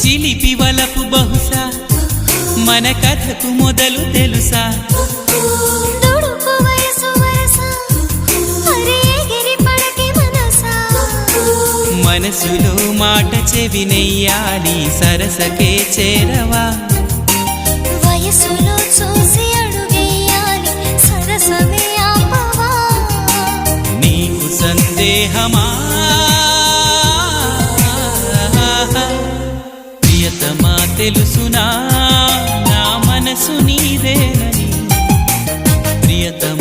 చిలిపి వలపు బహుశా మన కథకు మొదలు తెలుసా మనసులో మాట చెవినెయ్యాలి సరసకే చేరవా వయసులో చూసి అడుగేయాలి సరసమే ఆపవా నీకు సందేహమా ప్రియతమా తెలుసునా నా మనసు నీదేనని ప్రియతమా